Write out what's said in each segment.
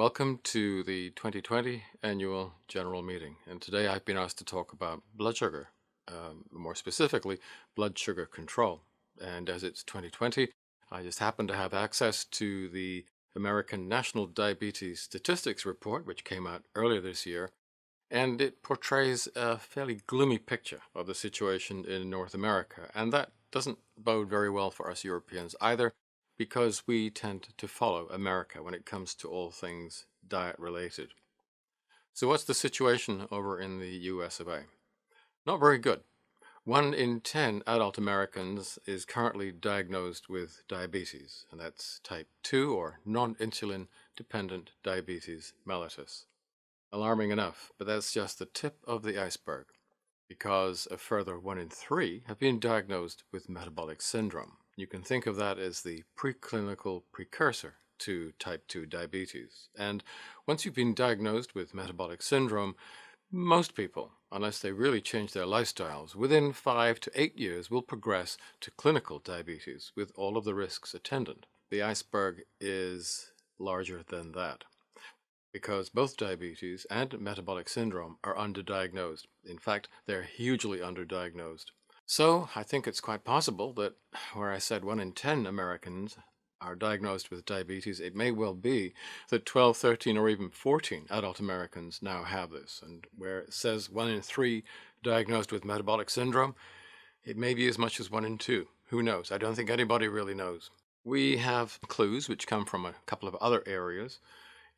Welcome to the 2020 Annual General Meeting, and today I've been asked to talk about blood sugar, more specifically, blood sugar control. And as it's 2020, I just happen to have access to the American National Diabetes Statistics Report, which came out earlier this year, and it portrays a fairly gloomy picture of the situation in North America, and that doesn't bode very well for us Europeans either, because we tend to follow America when it comes to all things diet related. So what's the situation over in the US of A? Not very good. 1 in 10 adult Americans is currently diagnosed with diabetes, and that's type 2 or non-insulin dependent diabetes mellitus. Alarming enough, but that's just the tip of the iceberg, because a further 1 in 3 have been diagnosed with metabolic syndrome. You can think of that as the preclinical precursor to type 2 diabetes. And once you've been diagnosed with metabolic syndrome, most people, unless they really change their lifestyles, within 5 to 8 years will progress to clinical diabetes with all of the risks attendant. The iceberg is larger than that, because both diabetes and metabolic syndrome are underdiagnosed. In fact, they're hugely underdiagnosed. So I think it's quite possible that where I said 1 in 10 Americans are diagnosed with diabetes, it may well be that 12, 13, or even 14 adult Americans now have this. And where it says 1 in 3 diagnosed with metabolic syndrome, it may be as much as 1 in 2. Who knows? I don't think anybody really knows. We have clues which come from a couple of other areas.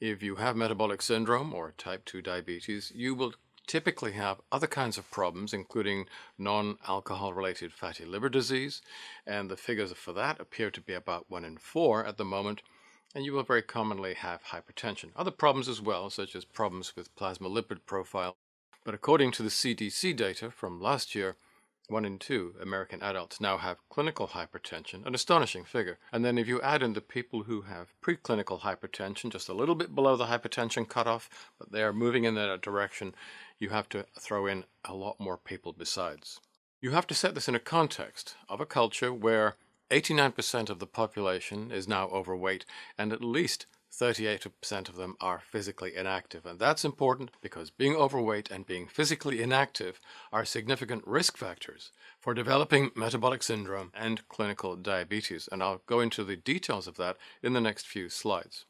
If you have metabolic syndrome or type 2 diabetes, you will typically have other kinds of problems, including non-alcohol related fatty liver disease, and the figures for that appear to be about 1 in 4 at the moment, and you will very commonly have hypertension. Other problems as well, such as problems with plasma lipid profile, but according to the CDC data from last year, 1 in 2 American adults now have clinical hypertension, an astonishing figure. And then if you add in the people who have preclinical hypertension, just a little bit below the hypertension cutoff, but they are moving in that direction, you have to throw in a lot more people besides. You have to set this in a context of a culture where 89% of the population is now overweight, and at least 38% of them are physically inactive. And that's important because being overweight and being physically inactive are significant risk factors for developing metabolic syndrome and clinical diabetes. And I'll go into the details of that in the next few slides.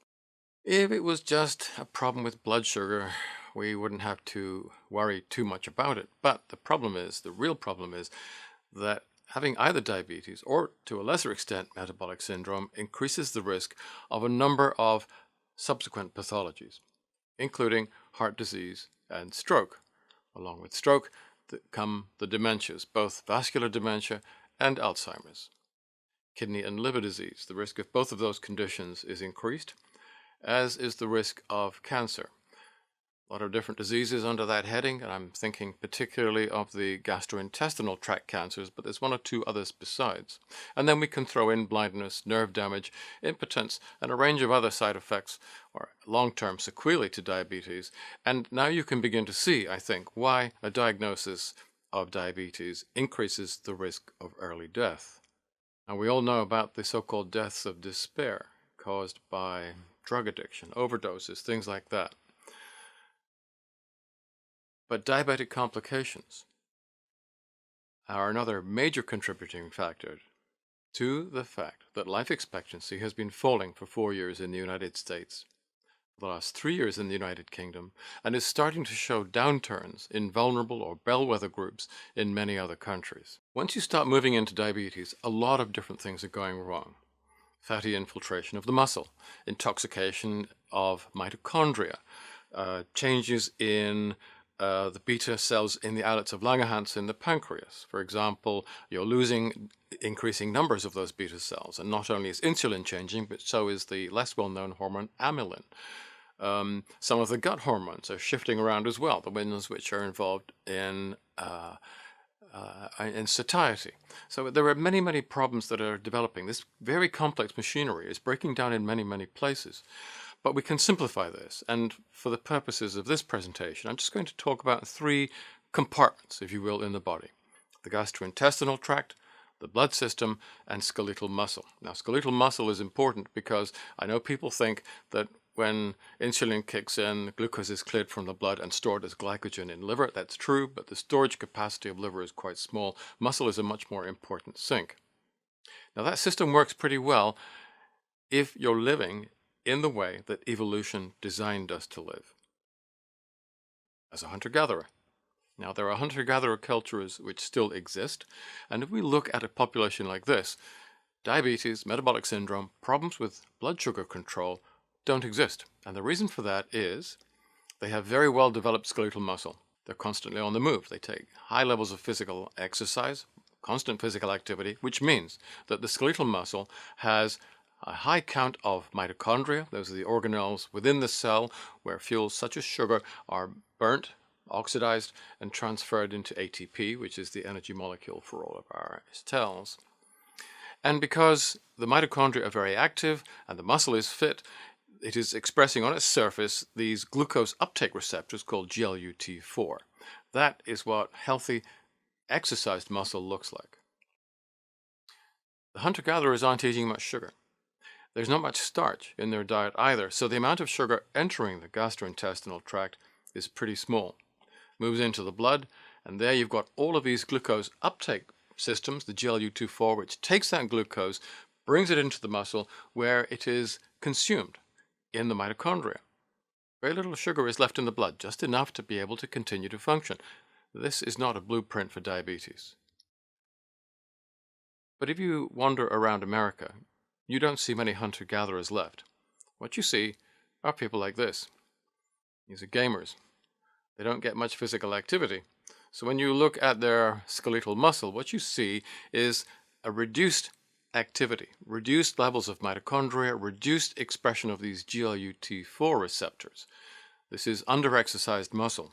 If it was just a problem with blood sugar, we wouldn't have to worry too much about it. But the real problem is that having either diabetes or, to a lesser extent, metabolic syndrome increases the risk of a number of subsequent pathologies, including heart disease and stroke. Along with stroke come the dementias, both vascular dementia and Alzheimer's. Kidney and liver disease, the risk of both of those conditions is increased, as is the risk of cancer. A lot of different diseases under that heading, and I'm thinking particularly of the gastrointestinal tract cancers, but there's 1 or 2 others besides. And then we can throw in blindness, nerve damage, impotence, and a range of other side effects or long-term sequelae to diabetes. And now you can begin to see, I think, why a diagnosis of diabetes increases the risk of early death. And we all know about the so-called deaths of despair caused by drug addiction, overdoses, things like that. But diabetic complications are another major contributing factor to the fact that life expectancy has been falling for 4 years in the United States, the last 3 years in the United Kingdom, and is starting to show downturns in vulnerable or bellwether groups in many other countries. Once you start moving into diabetes, a lot of different things are going wrong. Fatty infiltration of the muscle, intoxication of mitochondria, changes in the beta cells in the islets of Langerhans in the pancreas. For example, you're losing increasing numbers of those beta cells, and not only is insulin changing, but so is the less well-known hormone amylin. Some of the gut hormones are shifting around as well, the ones which are involved in satiety. So there are many, many problems that are developing. This very complex machinery is breaking down in many, many places. But we can simplify this, and for the purposes of this presentation, I'm just going to talk about 3 compartments, if you will, in the body: the gastrointestinal tract, the blood system, and skeletal muscle. Now, skeletal muscle is important because I know people think that when insulin kicks in, glucose is cleared from the blood and stored as glycogen in liver. That's true, but the storage capacity of liver is quite small. Muscle is a much more important sink. Now that system works pretty well if you're living in the way that evolution designed us to live, as a hunter-gatherer. Now, there are hunter-gatherer cultures which still exist, and if we look at a population like this, diabetes, metabolic syndrome, problems with blood sugar control don't exist. And the reason for that is they have very well-developed skeletal muscle. They're constantly on the move. They take high levels of physical exercise, constant physical activity, which means that the skeletal muscle has a high count of mitochondria. Those are the organelles within the cell where fuels such as sugar are burnt, oxidized, and transferred into ATP, which is the energy molecule for all of our cells. And because the mitochondria are very active and the muscle is fit, it is expressing on its surface these glucose uptake receptors called GLUT4. That is what healthy, exercised muscle looks like. The hunter-gatherers aren't eating much sugar. There's not much starch in their diet either, so the amount of sugar entering the gastrointestinal tract is pretty small. Moves into the blood, and there you've got all of these glucose uptake systems, the GLUT4, which takes that glucose, brings it into the muscle where it is consumed in the mitochondria. Very little sugar is left in the blood, just enough to be able to continue to function. This is not a blueprint for diabetes. But if you wander around America, you don't see many hunter-gatherers left. What you see are people like this. These are gamers. They don't get much physical activity. So when you look at their skeletal muscle, what you see is a reduced activity, reduced levels of mitochondria, reduced expression of these GLUT4 receptors. This is under-exercised muscle.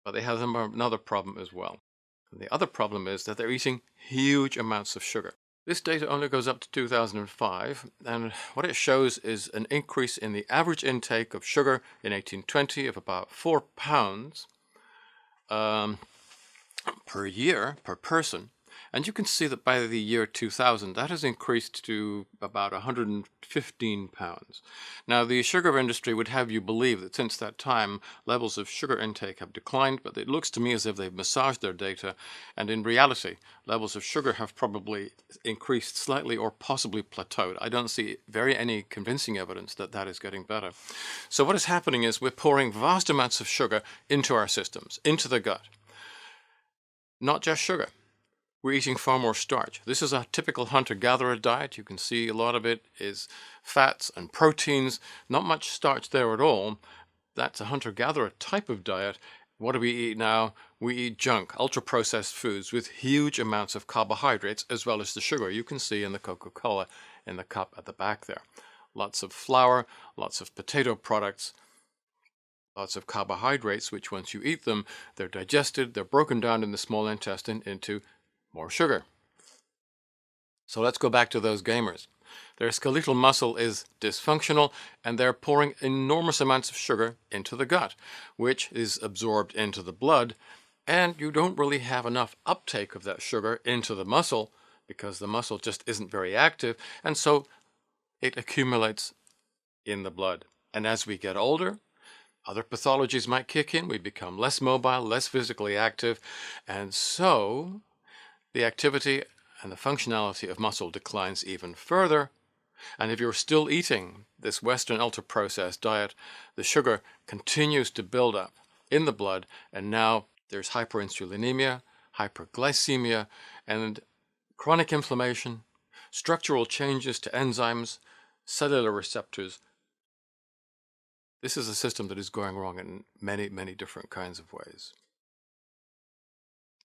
But they have another problem as well. And the other problem is that they're eating huge amounts of sugar. This data only goes up to 2005, and what it shows is an increase in the average intake of sugar in 1820 of about 4 pounds per year, per person. And you can see that by the year 2000, that has increased to about 115 pounds. Now, the sugar industry would have you believe that since that time, levels of sugar intake have declined, but it looks to me as if they've massaged their data, and in reality, levels of sugar have probably increased slightly or possibly plateaued. I don't see any convincing evidence that that is getting better. So what is happening is we're pouring vast amounts of sugar into our systems, into the gut. Not just sugar. We're eating far more starch. This is a typical hunter-gatherer diet. You can see a lot of it is fats and proteins, not much starch there at all. That's a hunter-gatherer type of diet. What do we eat now? We eat junk, ultra-processed foods with huge amounts of carbohydrates as well as the sugar you can see in the Coca-Cola in the cup at the back there. Lots of flour, lots of potato products, lots of carbohydrates, which once you eat them, they're digested, they're broken down in the small intestine into more sugar. So let's go back to those gamers. Their skeletal muscle is dysfunctional, and they're pouring enormous amounts of sugar into the gut, which is absorbed into the blood, and you don't really have enough uptake of that sugar into the muscle because the muscle just isn't very active, and so it accumulates in the blood. And as we get older, other pathologies might kick in. We become less mobile, less physically active, and so the activity and the functionality of muscle declines even further. And if you're still eating this Western ultra-processed diet, the sugar continues to build up in the blood, and now there's hyperinsulinemia, hyperglycemia, and chronic inflammation, structural changes to enzymes, cellular receptors. This is a system that is going wrong in many, many different kinds of ways.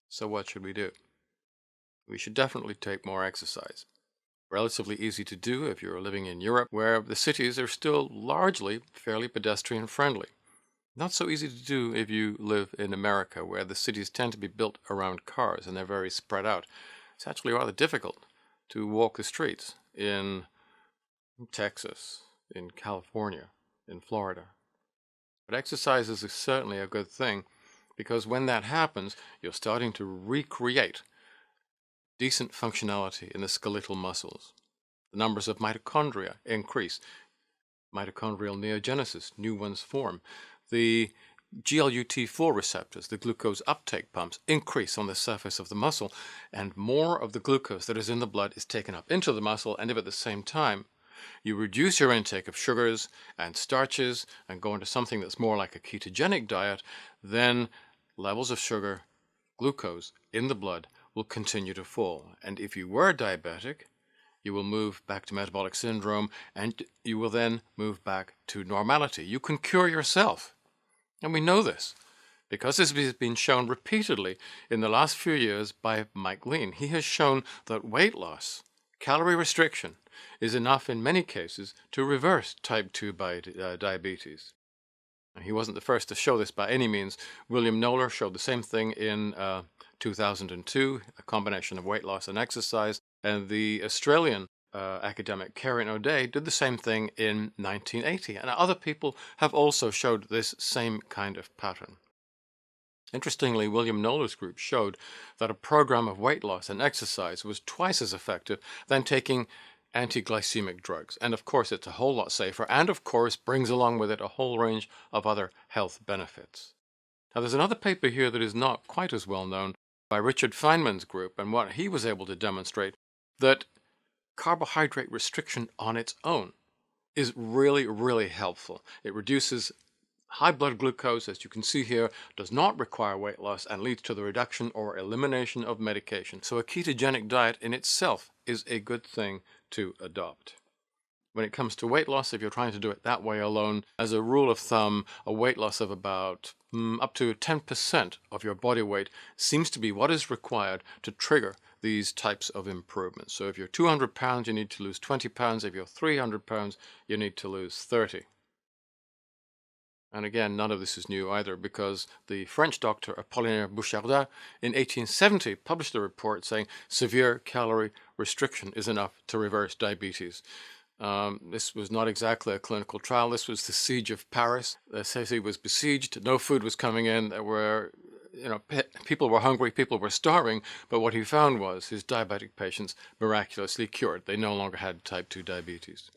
So what should we do? We should definitely take more exercise. Relatively easy to do if you're living in Europe, where the cities are still largely fairly pedestrian friendly. Not so easy to do if you live in America, where the cities tend to be built around cars and they're very spread out. It's actually rather difficult to walk the streets in Texas, in California, in Florida. But exercise is certainly a good thing, because when that happens, you're starting to recreate decent functionality in the skeletal muscles. The numbers of mitochondria increase. mitochondrial neogenesis, new ones form. The GLUT4 receptors, the glucose uptake pumps, increase on the surface of the muscle, and more of the glucose that is in the blood is taken up into the muscle, and if at the same time you reduce your intake of sugars and starches and go into something that's more like a ketogenic diet, then levels of sugar, glucose in the blood will continue to fall. And if you were diabetic, you will move back to metabolic syndrome, and you will then move back to normality. You can cure yourself. And we know this because this has been shown repeatedly in the last few years by Mike Lean. He has shown that weight loss, calorie restriction, is enough in many cases to reverse type 2 diabetes. And he wasn't the first to show this by any means. William Noller showed the same thing in 2002, a combination of weight loss and exercise. And the Australian academic Karen O'Day did the same thing in 1980. And other people have also showed this same kind of pattern. Interestingly, William Noller's group showed that a program of weight loss and exercise was twice as effective than taking anti-glycemic drugs. And of course, it's a whole lot safer, and of course brings along with it a whole range of other health benefits. Now, there's another paper here that is not quite as well known by Richard Feynman's group, and what he was able to demonstrate that carbohydrate restriction on its own is really, really helpful. It reduces high blood glucose, as you can see here, does not require weight loss and leads to the reduction or elimination of medication. So a ketogenic diet in itself is a good thing to adopt. When it comes to weight loss, if you're trying to do it that way alone, as a rule of thumb, a weight loss of about up to 10% of your body weight seems to be what is required to trigger these types of improvements. So if you're 200 pounds, you need to lose 20 pounds. If you're 300 pounds, you need to lose 30. And again, none of this is new either, because the French doctor Apollinaire Bouchardin in 1870 published a report saying severe calorie restriction is enough to reverse diabetes. This was not exactly a clinical trial. This was the siege of Paris. The city was besieged. No food was coming in. There were, people were hungry, people were starving. But what he found was his diabetic patients miraculously cured. They no longer had type 2 diabetes.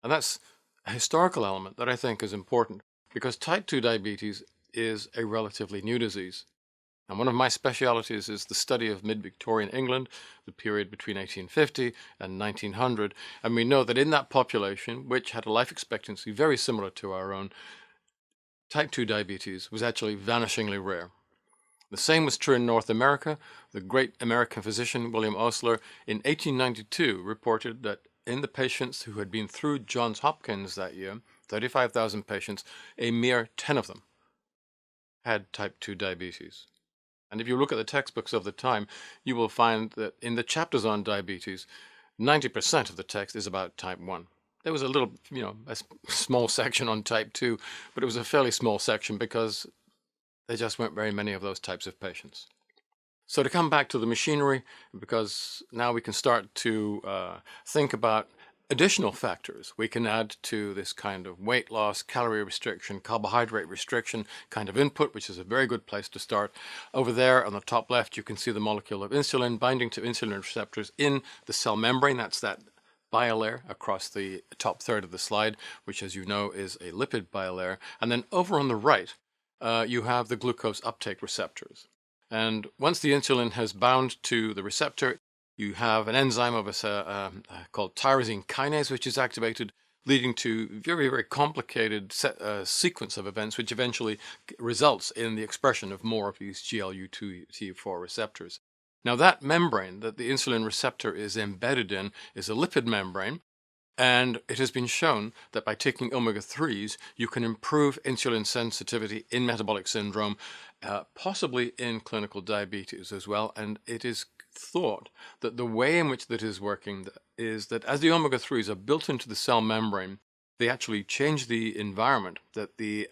And that's a historical element that I think is important, because type 2 diabetes is a relatively new disease. And one of my specialities is the study of mid-Victorian England, the period between 1850 and 1900. And we know that in that population, which had a life expectancy very similar to our own, type 2 diabetes was actually vanishingly rare. The same was true in North America. The great American physician William Osler in 1892 reported that in the patients who had been through Johns Hopkins that year, 35,000 patients, a mere 10 of them had type 2 diabetes. And if you look at the textbooks of the time, you will find that in the chapters on diabetes, 90% of the text is about type 1. There was a little, a small section on type 2, but it was a fairly small section because there just weren't very many of those types of patients. So to come back to the machinery, because now we can start to think about additional factors we can add to this kind of weight loss, calorie restriction, carbohydrate restriction kind of input, which is a very good place to start. Over there on the top left, you can see the molecule of insulin binding to insulin receptors in the cell membrane. That's that bilayer across the top third of the slide, which, as you know, is a lipid bilayer. And then over on the right, you have the glucose uptake receptors. And once the insulin has bound to the receptor, you have an enzyme called tyrosine kinase, which is activated, leading to very, very complicated sequence of events, which eventually results in the expression of more of these GLUT4 receptors. Now, that membrane that the insulin receptor is embedded in is a lipid membrane, and it has been shown that by taking omega-3s, you can improve insulin sensitivity in metabolic syndrome, possibly in clinical diabetes as well. And it is thought that the way in which that is working is that as the omega-3s are built into the cell membrane, they actually change the environment that the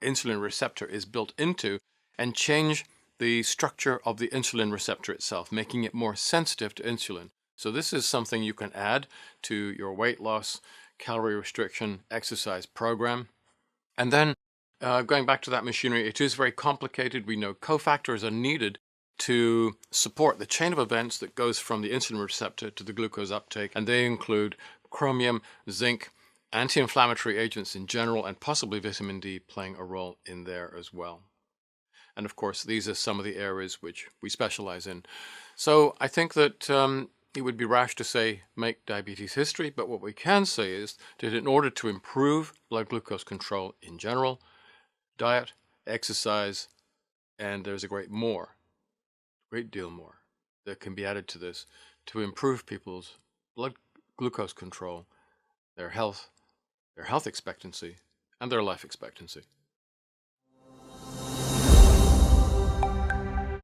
insulin receptor is built into and change the structure of the insulin receptor itself, making it more sensitive to insulin. So this is something you can add to your weight loss, calorie restriction, exercise program. And then going back to that machinery, it is very complicated. We know cofactors are needed to support the chain of events that goes from the insulin receptor to the glucose uptake, and they include chromium, zinc, anti-inflammatory agents in general, and possibly vitamin D playing a role in there as well. And of course, these are some of the areas which we specialize in. So I think that it would be rash to say make diabetes history, but what we can say is that in order to improve blood glucose control in general, diet, exercise, and there's a great deal more that can be added to this to improve people's blood glucose control, their health expectancy, and their life expectancy.